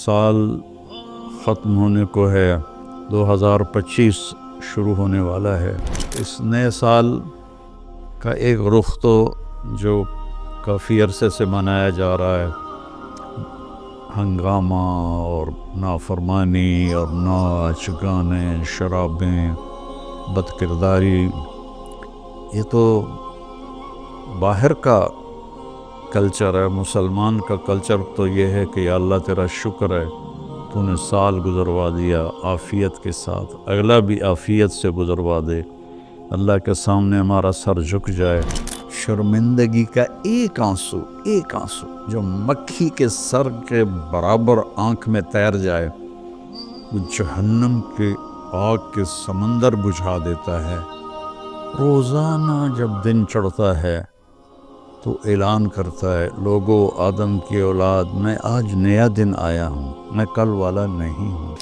سال ختم ہونے کو ہے، 2025 شروع ہونے والا ہے۔ اس نئے سال کا ایک رخ تو جو کافی عرصے سے منایا جا رہا ہے، ہنگامہ اور نافرمانی اور ناچ گانے، شرابیں، بد کرداری، یہ تو باہر کا کلچر ہے۔ مسلمان کا کلچر تو یہ ہے کہ یا اللہ تیرا شکر ہے تو نے سال گزروا دیا عافیت کے ساتھ، اگلا بھی عافیت سے گزروا دے، اللہ کے سامنے ہمارا سر جھک جائے۔ شرمندگی کا ایک آنسو جو مکھی کے سر کے برابر آنکھ میں تیر جائے، وہ جہنم کے آگ کے سمندر بجھا دیتا ہے۔ روزانہ جب دن چڑھتا ہے تو اعلان کرتا ہے، لوگو آدم کی اولاد، میں آج نیا دن آیا ہوں، میں کل والا نہیں ہوں۔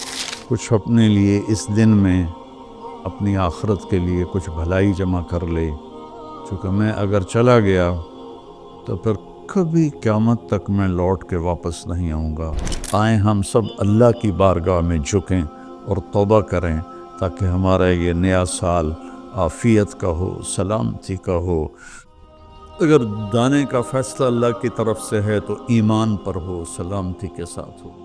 کچھ اپنے لیے اس دن میں، اپنی آخرت کے لیے کچھ بھلائی جمع کر لے، چونکہ میں اگر چلا گیا تو پھر کبھی قیامت تک میں لوٹ کے واپس نہیں آؤں گا۔ آئیں ہم سب اللہ کی بارگاہ میں جھکیں اور توبہ کریں تاکہ ہمارا یہ نیا سال عافیت کا ہو، سلامتی کا ہو۔ اگر دانے کا فیصلہ اللہ کی طرف سے ہے تو ایمان پر ہو، سلامتی کے ساتھ ہو۔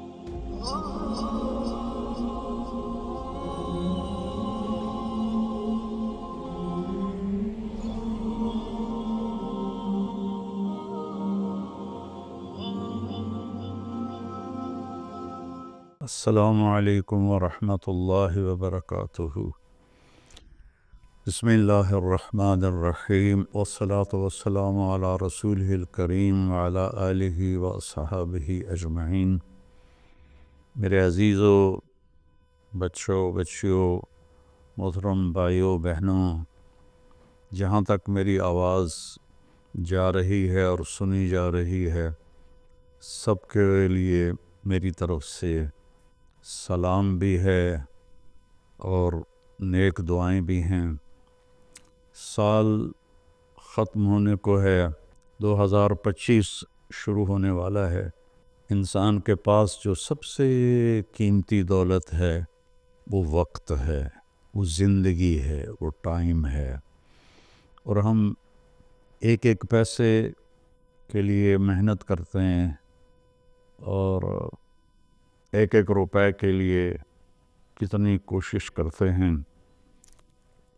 السلام علیکم ورحمۃ اللہ وبرکاتہ۔ بسم اللہ الرحمن الرحیم، والصلاة والسلام علی رسولہ الکریم وعلی آلہ واصحابہ اجمعین۔ میرے عزیزوں، بچوں، بچیوں، محترم بھائیوں، بہنوں، جہاں تک میری آواز جا رہی ہے اور سنی جا رہی ہے، سب کے لیے میری طرف سے سلام بھی ہے اور نیک دعائیں بھی ہیں۔ سال ختم ہونے کو ہے، 2025 شروع ہونے والا ہے۔ انسان کے پاس جو سب سے قیمتی دولت ہے وہ وقت ہے، وہ زندگی ہے، وہ ٹائم ہے، اور ہم ایک ایک پیسے کے لیے محنت کرتے ہیں اور ایک ایک روپے کے لیے کتنی کوشش کرتے ہیں،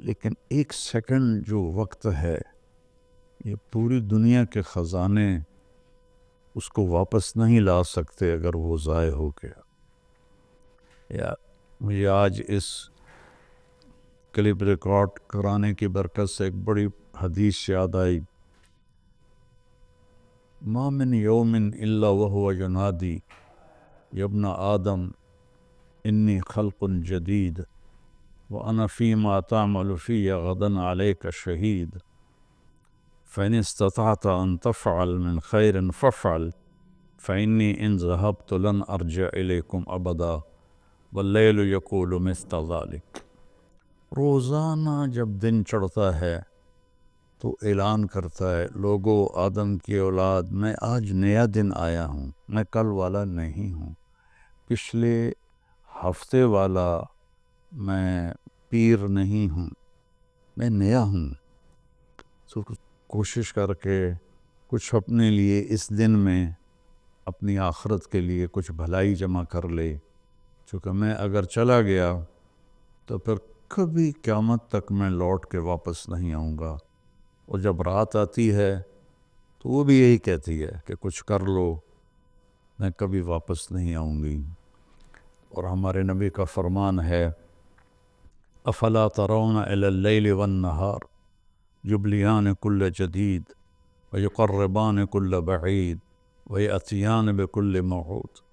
لیکن ایک سیکنڈ جو وقت ہے، یہ پوری دنیا کے خزانے اس کو واپس نہیں لا سکتے اگر وہ ضائع ہو گیا۔ یا مجھے آج اس کلپ ریکارڈ کرانے کی برکت سے ایک بڑی حدیث یاد آئی، ما من یوم الا وهو ینادی یا ابن آدم انی خلق جدید وَأَنَا فِي مَا تَعْمَلُ فِيَّ غَدًا عَلَيْكَ شَهِيدٌ فَإِنِ اسْتَطَعْتَ أَن تَفْعَلَ مِنْ خَيْرٍ فَافْعَلْ فَإِنِّي إِنْ ذَهَبْتُ لَنْ أَرْجِعَ إِلَيْكُمْ أَبَدًا وَاللَّيْلُ يَقُولُ مِثْلَ ذَلِكَ۔ روزانہ جب دن چڑھتا ہے تو اعلان کرتا ہے، لوگو آدم کی اولاد، میں آج نیا دن آیا ہوں، میں کل والا نہیں ہوں، پچھلے ہفتے والا میں پیر نہیں ہوں، میں نیا ہوں۔ تو کوشش کر کے کچھ اپنے لیے اس دن میں، اپنی آخرت کے لیے کچھ بھلائی جمع کر لے، چونکہ میں اگر چلا گیا تو پھر کبھی قیامت تک میں لوٹ کے واپس نہیں آؤں گا۔ اور جب رات آتی ہے تو وہ بھی یہی کہتی ہے کہ کچھ کر لو، میں کبھی واپس نہیں آؤں گی۔ اور ہمارے نبی کا فرمان ہے، افلا ترون الی اللیل والنہار یبلیان کل جدید ویقربان کل بعید ویأتیان بکل موعود۔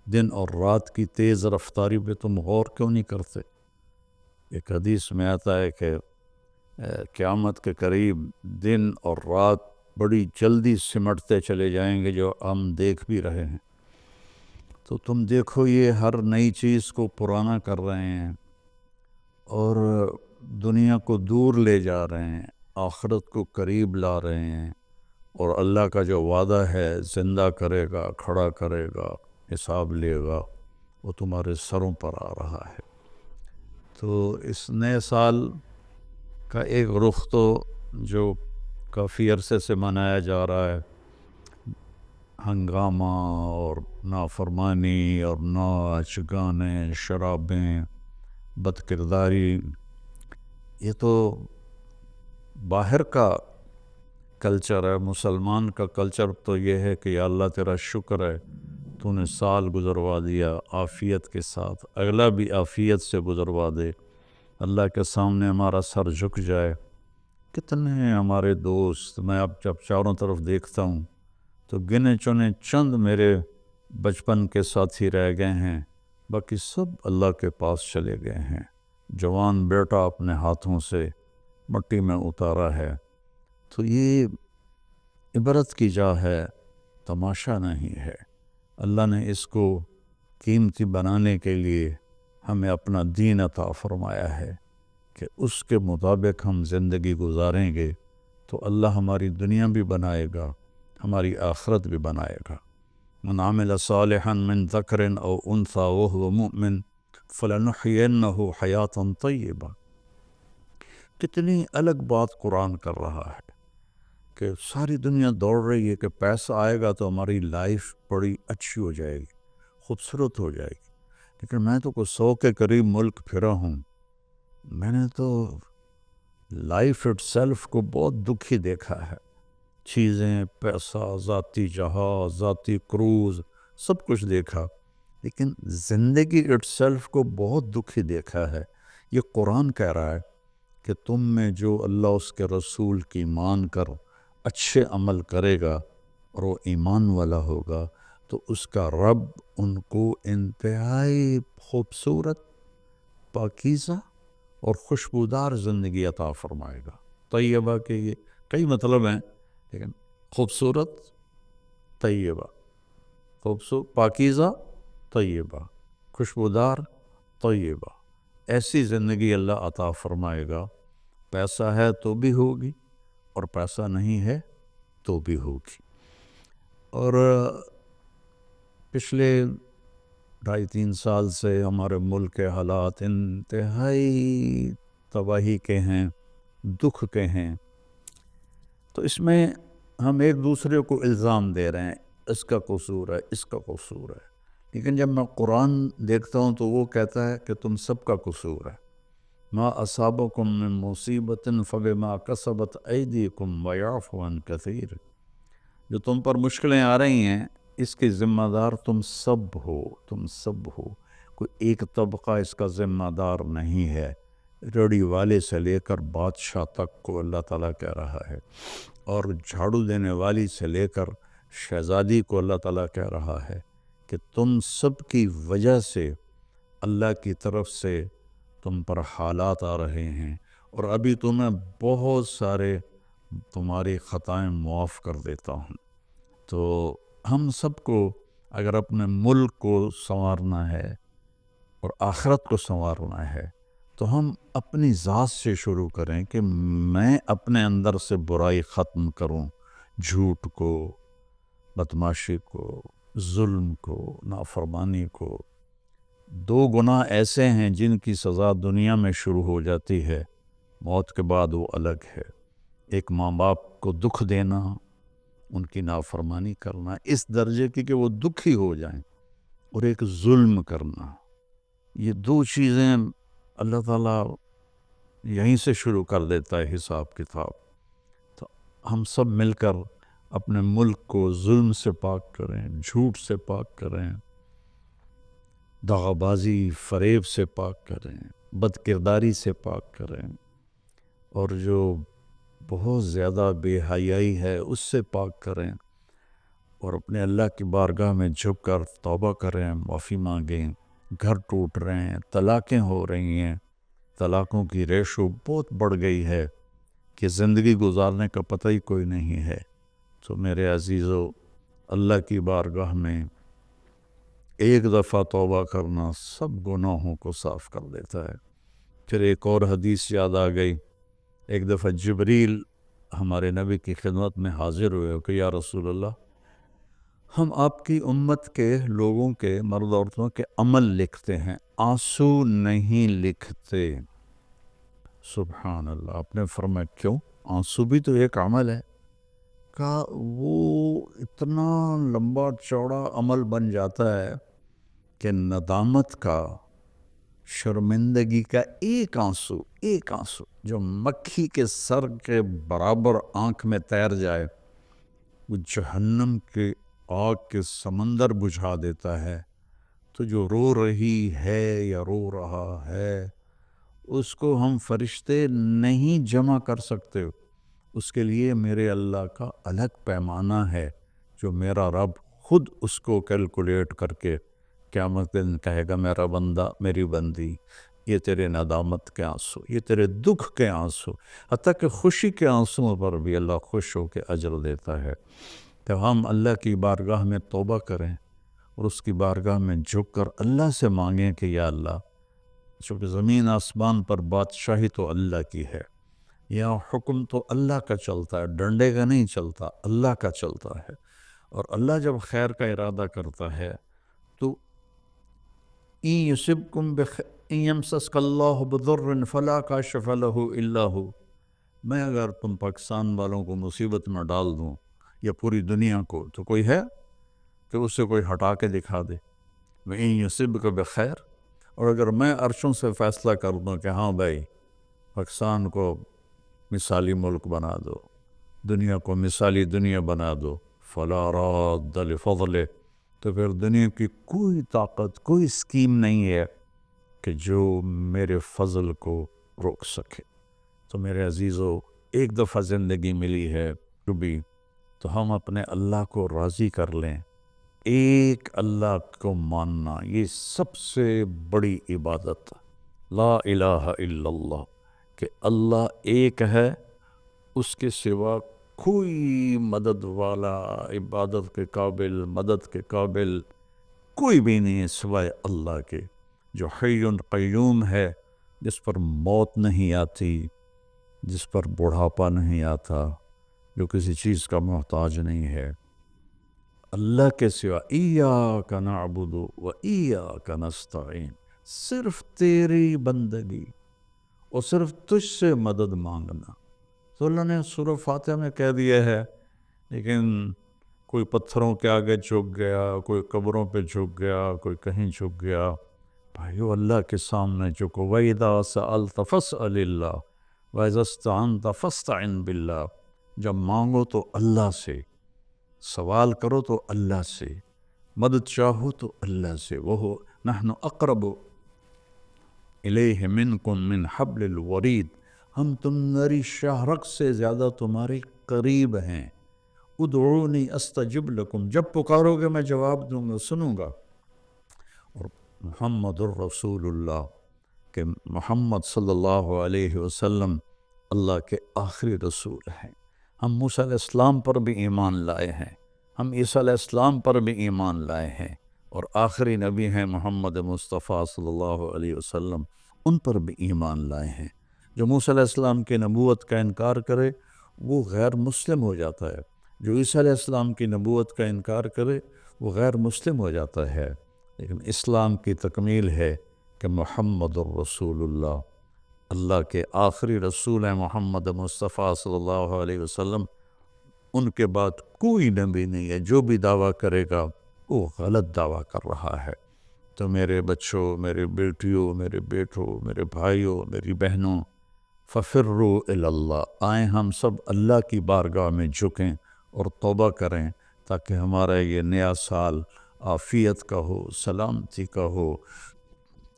دن اور رات کی تیز رفتاری پہ تم غور کیوں نہیں کرتے؟ ایک حدیث میں آتا ہے کہ قیامت کے قریب دن اور رات بڑی جلدی سمٹتے چلے جائیں گے، جو ہم دیکھ بھی رہے ہیں۔ تو تم دیکھو، یہ ہر نئی چیز کو پرانا کر رہے ہیں اور دنیا کو دور لے جا رہے ہیں، آخرت کو قریب لا رہے ہیں، اور اللہ کا جو وعدہ ہے، زندہ کرے گا، کھڑا کرے گا، حساب لے گا وہ تمہارے سروں پر آ رہا ہے۔ تو اس نئے سال کا ایک رخ تو جو کافی عرصے سے منایا جا رہا ہے، ہنگامہ اور نافرمانی اور ناچ گانے، شرابیں، بد کرداری، یہ تو باہر کا کلچر ہے۔ مسلمان کا کلچر تو یہ ہے کہ یا اللہ تیرا شکر ہے تو نے سال گزروا دیا عافیت کے ساتھ، اگلا بھی عافیت سے گزروا دے، اللہ کے سامنے ہمارا سر جھک جائے۔ کتنے ہمارے دوست، میں اب جب چاروں طرف دیکھتا ہوں تو گنے چنے چند میرے بچپن کے ساتھی رہ گئے ہیں، باقی سب اللہ کے پاس چلے گئے ہیں۔ جوان بیٹا اپنے ہاتھوں سے مٹی میں اتارا ہے۔ تو یہ عبرت کی جا ہے، تماشا نہیں ہے۔ اللہ نے اس کو قیمتی بنانے کے لیے ہمیں اپنا دین عطا فرمایا ہے کہ اس کے مطابق ہم زندگی گزاریں گے تو اللہ ہماری دنیا بھی بنائے گا، ہماری آخرت بھی بنائے گا۔ من عمل صالحا من ذکر او انثى وهو مؤمن فلنحینہ حیاتا طیبہ۔ کتنی الگ بات قرآن کر رہا ہے کہ ساری دنیا دوڑ رہی ہے کہ پیسہ آئے گا تو ہماری لائف بڑی اچھی ہو جائے گی، خوبصورت ہو جائے گی، لیکن میں تو کوئی 100 کے قریب ملک پھرا ہوں، میں نے تو لائف اٹ سیلف کو بہت دکھی دیکھا ہے۔ چیزیں، پیسہ، ذاتی جہاز، ذاتی کروز، سب کچھ دیکھا، لیکن زندگی اٹ سیلف کو بہت دکھی دیکھا ہے۔ یہ قرآن کہہ رہا ہے کہ تم میں جو اللہ اس کے رسول کی مان کر اچھے عمل کرے گا اور وہ ایمان والا ہوگا تو اس کا رب ان کو انتہائی خوبصورت، پاکیزہ اور خوشبودار زندگی عطا فرمائے گا۔ طیبہ کے یہ کئی مطلب ہیں، لیکن خوبصورت، طیبہ، خوبصورت، پاکیزہ، طیبہ، خوشبودار، طیبہ، ایسی زندگی اللہ عطا فرمائے گا۔ پیسہ ہے تو بھی ہوگی اور پیسہ نہیں ہے تو بھی ہوگی۔ اور پچھلے 2.5-3 سال سے ہمارے ملک کے حالات انتہائی تباہی کے ہیں، دکھ کے ہیں، تو اس میں ہم ایک دوسرے کو الزام دے رہے ہیں، اس کا قصور ہے، اس کا قصور ہے، لیکن جب میں قرآن دیکھتا ہوں تو وہ کہتا ہے کہ تم سب کا قصور ہے۔ ما اصابکم من مصیبت فبما کسبت ایدیکم ویعفو عن کثیر۔ جو تم پر مشکلیں آ رہی ہیں اس کی ذمہ دار تم سب ہو، تم سب ہو، کوئی ایک طبقہ اس کا ذمہ دار نہیں ہے۔ ریڑھی والے سے لے کر بادشاہ تک کو اللہ تعالیٰ کہہ رہا ہے، اور جھاڑو دینے والی سے لے کر شہزادی کو اللہ تعالیٰ کہہ رہا ہے کہ تم سب کی وجہ سے اللہ کی طرف سے تم پر حالات آ رہے ہیں، اور ابھی تمہیں بہت سارے تمہاری خطائیں معاف کر دیتا ہوں۔ تو ہم سب کو اگر اپنے ملک کو سنوارنا ہے اور آخرت کو سنوارنا ہے تو ہم اپنی ذات سے شروع کریں کہ میں اپنے اندر سے برائی ختم کروں، جھوٹ کو، بدمعاشی کو، ظلم کو، نافرمانی کو۔ 2 گناہ ایسے ہیں جن کی سزا دنیا میں شروع ہو جاتی ہے، موت کے بعد وہ الگ ہے۔ ایک ماں باپ کو دکھ دینا، ان کی نافرمانی کرنا اس درجے کی کہ وہ دکھی ہو جائیں، اور ایک ظلم کرنا، یہ 2 چیزیں اللہ تعالیٰ یہیں سے شروع کر دیتا ہے حساب کتاب۔ تو ہم سب مل کر اپنے ملک کو ظلم سے پاک کریں، جھوٹ سے پاک کریں، دغا بازی، فریب سے پاک کریں، بد کرداری سے پاک کریں، اور جو بہت زیادہ بے حیائی ہے اس سے پاک کریں، اور اپنے اللہ کی بارگاہ میں جھک کر توبہ کریں، معافی مانگیں۔ گھر ٹوٹ رہے ہیں، طلاقیں ہو رہی ہیں، طلاقوں کی ریشو بہت بڑھ گئی ہے کہ زندگی گزارنے کا پتہ ہی کوئی نہیں ہے۔ تو میرے عزیزو، اللہ کی بارگاہ میں ایک دفعہ توبہ کرنا سب گناہوں کو صاف کر دیتا ہے۔ پھر ایک اور حدیث یاد آ گئی، ایک دفعہ جبریل ہمارے نبی کی خدمت میں حاضر ہوئے کہ یا رسول اللہ، ہم آپ کی امت کے لوگوں کے مرد عورتوں کے عمل لکھتے ہیں، آنسو نہیں لکھتے۔ سبحان اللہ۔ آپ نے فرمایا کیوں؟ آنسو بھی تو ایک عمل ہے۔ کہا وہ اتنا لمبا چوڑا عمل بن جاتا ہے کہ ندامت کا، شرمندگی کا ایک آنسو جو مکھی کے سر کے برابر آنکھ میں تیر جائے، وہ جہنم کے آگ کے سمندر بجھا دیتا ہے۔ تو جو رو رہی ہے یا رو رہا ہے، اس کو ہم فرشتے نہیں جمع کر سکتے۔ اس کے لیے میرے اللہ کا الگ پیمانہ ہے، جو میرا رب خود اس کو کیلکولیٹ کر کے قیامت دن کہے گا، میرا بندہ، میری بندی، یہ تیرے ندامت کے آنسو، یہ تیرے دکھ کے آنسو، حتیٰ کہ خوشی کے آنسوں پر بھی اللہ خوش ہو کے اجر دیتا ہے۔ تو ہم اللہ کی بارگاہ میں توبہ کریں اور اس کی بارگاہ میں جھک کر اللہ سے مانگیں کہ یا اللہ، چونکہ زمین آسمان پر بادشاہی تو اللہ کی ہے، یہاں حکم تو اللہ کا چلتا ہے، ڈنڈے کا نہیں چلتا، اللہ کا چلتا ہے۔ اور اللہ جب خیر کا ارادہ کرتا ہے تو إِن يَمْسَسْكَ اللَّهُ بِضُرٍّ فَلَا كَاشِفَ لَهُ إِلَّا هُوَ۔ میں اگر تم پاکستان والوں کو مصیبت میں ڈال دوں یا پوری دنیا کو، تو کوئی ہے کہ اس سے کوئی ہٹا کے دکھا دے؟ وَإِن يُصِبْكَ بِخَيْرٍ، اور اگر میں عرشوں سے فیصلہ کر دوں کہ ہاں بھائی، پاکستان کو مثالی ملک بنا دو، دنیا کو مثالی دنیا بنا دو، فَلَا رَادَّ لِفَضْلِهِ، تو پھر دنیا کی کوئی طاقت، کوئی اسکیم نہیں ہے کہ جو میرے فضل کو روک سکے۔ تو میرے عزیزو، ایک دفعہ زندگی ملی ہے جو بھی، تو ہم اپنے اللہ کو راضی کر لیں۔ ایک اللہ کو ماننا، یہ سب سے بڑی عبادت، لا الہ الا اللہ، کہ اللہ ایک ہے، اس کے سوا کوئی مدد والا، عبادت کے قابل، مدد کے قابل کوئی بھی نہیں ہے سوائے اللہ کے، جو حی قیوم ہے، جس پر موت نہیں آتی، جس پر بڑھاپا نہیں آتا، جو کسی چیز کا محتاج نہیں ہے۔ اللہ کے سوا ایاک نعبد و ایاک نستعین، صرف تیری بندگی اور صرف تجھ سے مدد مانگنا۔ تو اللہ نے سورہ فاتحہ میں کہہ دیا ہے، لیکن کوئی پتھروں کے آگے جھک گیا، کوئی قبروں پہ جھک گیا، کوئی کہیں جھک گیا۔ بھائیو، اللہ کے سامنے جھکو۔ وَإِذَا سَأَلْتَ فَاسْأَلِ اللَّهَ وَإِذَا اسْتَعَنْتَ فَاسْتَعِنْ بِاللَّهِ، جب مانگو تو اللہ سے، سوال کرو تو اللہ سے، مدد چاہو تو اللہ سے۔ وہ نحن اقرب الیہ منکم من حبل الورید، ہم تمہاری شاہ رگ سے زیادہ تمہارے قریب ہیں۔ ادعونی استجب لکم، جب پکارو گے میں جواب دوں گا، سنوں گا۔ اور محمد الرسول اللہ، کہ محمد صلی اللہ علیہ وسلم اللہ کے آخری رسول ہیں۔ ہم موسیٰ علیہ السلام پر بھی ایمان لائے ہیں، ہم عیسیٰ علیہ السلام پر بھی ایمان لائے ہیں، اور آخری نبی ہیں محمد مصطفیٰ صلی اللہ علیہ وسلم، ان پر بھی ایمان لائے ہیں۔ جو موسیٰ علیہ السلام کی نبوت کا انکار کرے وہ غیر مسلم ہو جاتا ہے، جو عیسیٰ علیہ السلام کی نبوت کا انکار کرے وہ غیر مسلم ہو جاتا ہے۔ لیکن اسلام کی تکمیل ہے کہ محمد الرسول اللہ، اللہ کے آخری رسول ہیں محمد مصطفیٰ صلی اللہ علیہ وسلم، ان کے بعد کوئی نبی نہیں ہے۔ جو بھی دعویٰ کرے گا وہ غلط دعویٰ کر رہا ہے۔ تو میرے بچوں، میرے بیٹیوں، میرے بیٹوں، میرے بھائیوں، میری بہنوں، ففروا الی اللہ، آئیں ہم سب اللہ کی بارگاہ میں جھکیں اور توبہ کریں، تاکہ ہمارا یہ نیا سال عافیت کا ہو، سلامتی کا ہو۔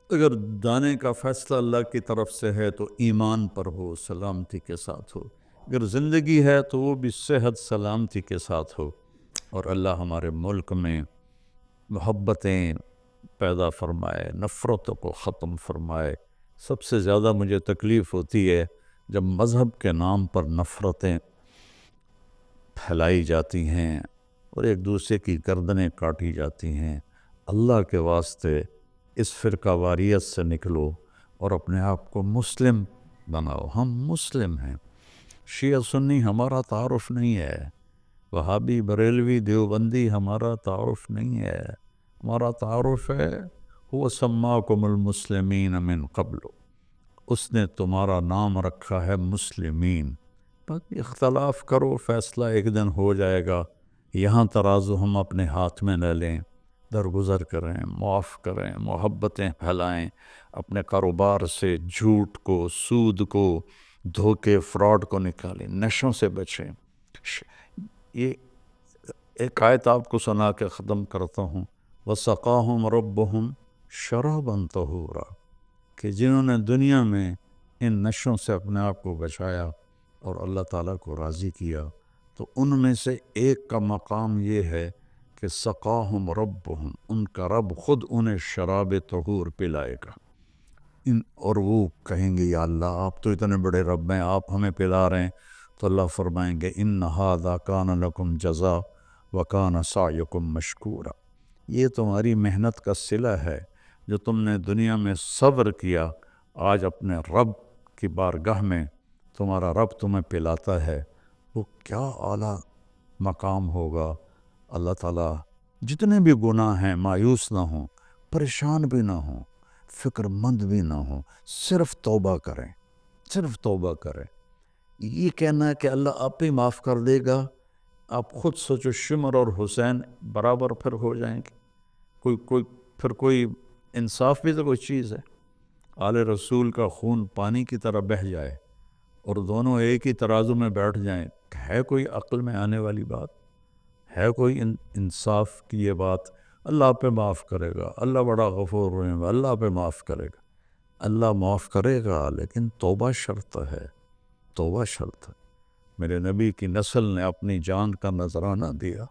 اگر دانے کا فیصلہ اللہ کی طرف سے ہے تو ایمان پر ہو، سلامتی کے ساتھ ہو۔ اگر زندگی ہے تو وہ بھی صحت سلامتی کے ساتھ ہو، اور اللہ ہمارے ملک میں محبتیں پیدا فرمائے، نفرتوں کو ختم فرمائے۔ سب سے زیادہ مجھے تکلیف ہوتی ہے جب مذہب کے نام پر نفرتیں پھیلائی جاتی ہیں اور ایک دوسرے کی گردنیں کاٹی جاتی ہیں۔ اللہ کے واسطے اس فرقہ واریت سے نکلو اور اپنے آپ کو مسلم بناؤ۔ ہم مسلم ہیں، شیعہ سنی ہمارا تعارف نہیں ہے، وہابی بریلوی دیوبندی ہمارا تعارف نہیں ہے، ہمارا تعارف ہے وہ سماکم المسلمین من قبل، اس نے تمہارا نام رکھا ہے مسلمین۔ باقی اختلاف کرو، فیصلہ ایک دن ہو جائے گا، یہاں ترازو ہم اپنے ہاتھ میں لے لیں، درگزر کریں، معاف کریں، محبتیں پھیلائیں، اپنے کاروبار سے جھوٹ کو، سود کو، دھوکے، فراڈ کو نکالیں، نشوں سے بچیں۔ یہ ایک آیت آپ کو سنا کے ختم کرتا ہوں، وَسَقَاهُمْ رَبُّهُمْ شَرَابًا طَهُورًا، کہ جنہوں نے دنیا میں ان نشوں سے اپنے آپ کو بچایا اور اللہ تعالیٰ کو راضی کیا، تو ان میں سے ایک کا مقام یہ ہے کہ سقاہم ربہم، ان کا رب خود انہیں شراب طہور پلائے گا۔ اور وہ کہیں گے یا اللہ آپ تو اتنے بڑے رب ہیں، آپ ہمیں پلا رہے ہیں، تو اللہ فرمائیں گے ان ھذا کان لکم جزاء وکان سعیکم مشکورا، یہ تمہاری محنت کا صلہ ہے، جو تم نے دنیا میں صبر کیا، آج اپنے رب کی بارگاہ میں تمہارا رب تمہیں پلاتا ہے، وہ کیا اعلیٰ مقام ہوگا۔ اللہ تعالیٰ جتنے بھی گناہ ہیں مایوس نہ ہوں، پریشان بھی نہ ہوں، فکر مند بھی نہ ہوں، صرف توبہ کریں، صرف توبہ کریں۔ یہ کہنا ہے کہ اللہ آپ ہی معاف کر دے گا، آپ خود سوچو شمر اور حسین برابر پھر ہو جائیں گے، کوئی انصاف بھی تو کوئی چیز ہے۔ آل رسول کا خون پانی کی طرح بہہ جائے اور دونوں ایک ہی ترازو میں بیٹھ جائیں، ہے کوئی عقل میں آنے والی بات؟ ہے کوئی انصاف کی یہ بات؟ اللہ پہ معاف کرے گا، اللہ بڑا غفور رحیم، اللہ پہ معاف کرے گا، اللہ معاف کرے گا، لیکن توبہ شرط ہے، توبہ شرط ہے۔ میرے نبی کی نسل نے اپنی جان کا نذرانہ دیا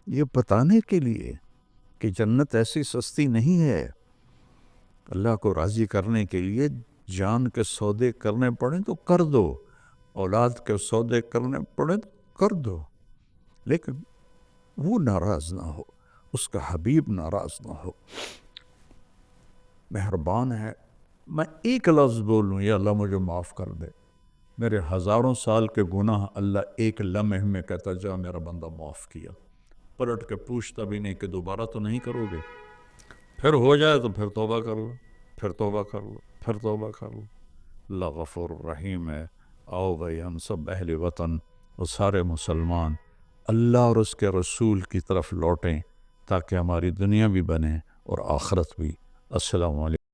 یہ بتانے کے لیے کہ جنت ایسی سستی نہیں ہے، اللہ کو راضی کرنے کے لیے جان کے سودے کرنے پڑیں تو کر دو، اولاد کے سودے کرنے پڑیں تو کر دو، لیکن وہ ناراض نہ ہو، اس کا حبیب ناراض نہ ہو۔ مہربان ہے، میں ایک لفظ بولوں یا اللہ مجھے معاف کر دے، میرے ہزاروں سال کے گناہ اللہ ایک لمحے میں کہتا جا میرا بندہ معاف کیا، پلٹ کے پوچھتا بھی نہیں کہ دوبارہ تو نہیں کرو گے، پھر ہو جائے تو پھر توبہ کر لو، پھر توبہ کر لو، پھر توبہ کر لو۔ اللہ غفور رحیم ہے۔ آؤ بھائی ہم سب اہل وطن اور سارے مسلمان اللہ اور اس کے رسول کی طرف لوٹیں تاکہ ہماری دنیا بھی بنے اور آخرت بھی۔ السلام علیکم۔